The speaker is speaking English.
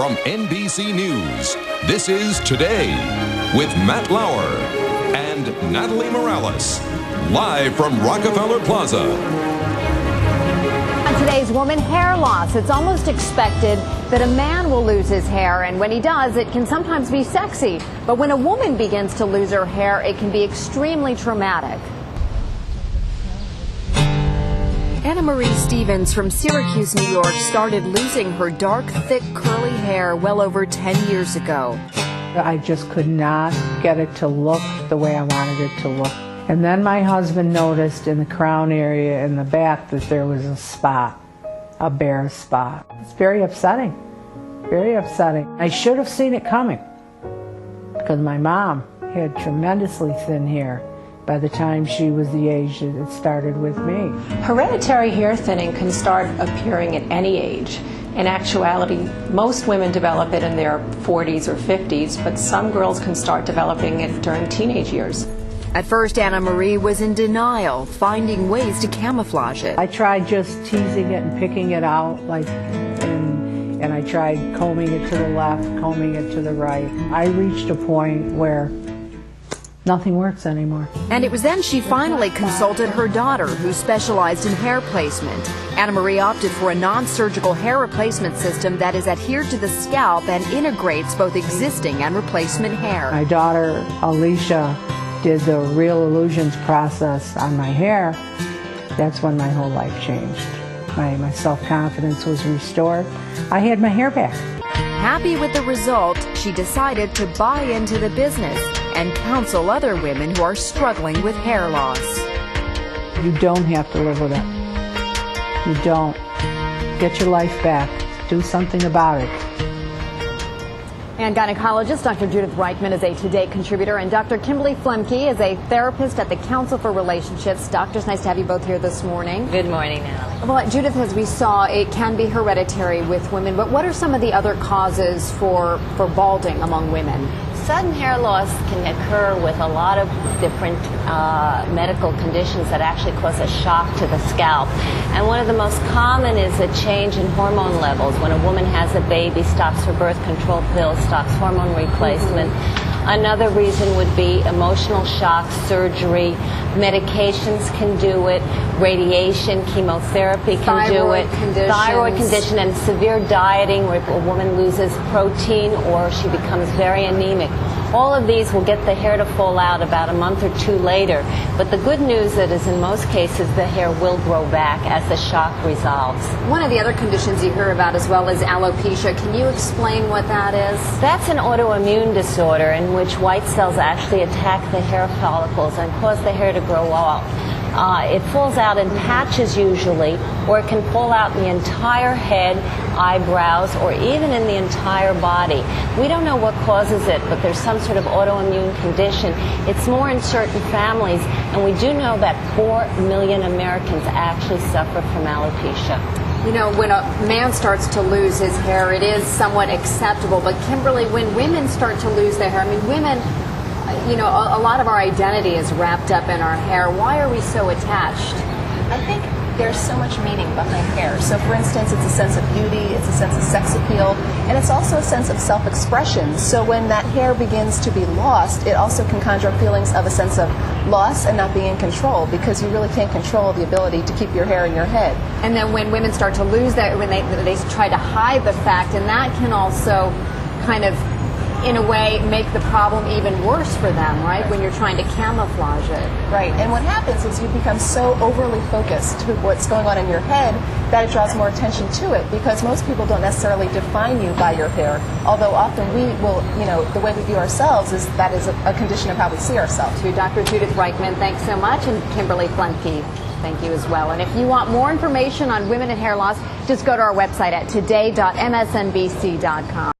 From NBC News, this is Today with Matt Lauer and Natalie Morales, live from Rockefeller Plaza. On today's Woman, hair loss. It's almost expected that a man will lose his hair, and when he does, it can sometimes be sexy. But when a woman begins to lose her hair, it can be extremely traumatic. Anna Marie Stevens from Syracuse, New York, started losing her dark, thick, curly hair well over 10 years ago. I just could not get it to look the way I wanted it to look. And then my husband noticed in the crown area in the back that there was a spot, a bare spot. It's very upsetting, very upsetting. I should have seen it coming because my mom had tremendously thin hair by the time she was the age that it started with me. Hereditary hair thinning can start appearing at any age. In actuality, most women develop it in their 40s or 50s, but some girls can start developing it during teenage years. At first, Anna Marie was in denial, finding ways to camouflage it. I tried just teasing it and picking it out, and I tried combing it to the left, combing it to the right. I reached a point where nothing works anymore. And it was then she finally consulted her daughter, who specialized in hair placement. Anna Marie opted for a non-surgical hair replacement system that is adhered to the scalp and integrates both existing and replacement hair. My daughter, Alicia, did the Real Illusions process on my hair. That's when my whole life changed. My self-confidence was restored. I had my hair back. Happy with the result, she decided to buy into the business and counsel other women who are struggling with hair loss. You don't have to live with it. You don't. Get your life back. Do something about it. And gynecologist Dr. Judith Reichman is a Today contributor, and Dr. Kimberly Flemke is a therapist at the Council for Relationships. Doctors, nice to have you both here this morning. Good morning, Natalie. Well, Judith, as we saw, it can be hereditary with women, but what are some of the other causes for balding among women? Sudden hair loss can occur with a lot of different medical conditions that actually cause a shock to the scalp. And one of the most common is a change in hormone levels. When a woman has a baby, stops her birth control pills, stops hormone replacement. Another reason would be emotional shock, surgery, medications can do it, radiation, chemotherapy can do it, thyroid condition, and severe dieting where a woman loses protein or she becomes very anemic. All of these will get the hair to fall out about a month or two later. But the good news is in most cases the hair will grow back as the shock resolves. One of the other conditions you hear about as well is alopecia. Can you explain what that is? That's an autoimmune disorder in which white cells actually attack the hair follicles and cause the hair to grow off. It falls out in patches usually, or it can fall out in the entire head, eyebrows, or even in the entire body. We don't know what causes it, but there's some sort of autoimmune condition. It's more in certain families, and we do know that 4 million Americans actually suffer from alopecia. You know, when a man starts to lose his hair, it is somewhat acceptable. But Kimberly, when women start to lose their hair, I mean, women, you know, a lot of our identity is wrapped up in our hair. Why are we so attached? I think there's so much meaning behind hair. So for instance, it's a sense of beauty, it's a sense of sex appeal, and it's also a sense of self-expression. So when that hair begins to be lost, it also can conjure up feelings of a sense of loss and not being in control, because you really can't control the ability to keep your hair in your head. And then when women start to lose that, when they try to hide the fact, and that can also kind of, in a way, make the problem even worse for them, right? When you're trying to camouflage it. Right, and what happens is you become so overly focused to what's going on in your head that it draws more attention to it, because most people don't necessarily define you by your hair, although often we will, you know, the way we view ourselves is that is a condition of how we see ourselves. To Dr. Judith Reichman, thanks so much, and Kimberly Flemke, thank you as well. And if you want more information on women and hair loss, just go to our website at today.msnbc.com.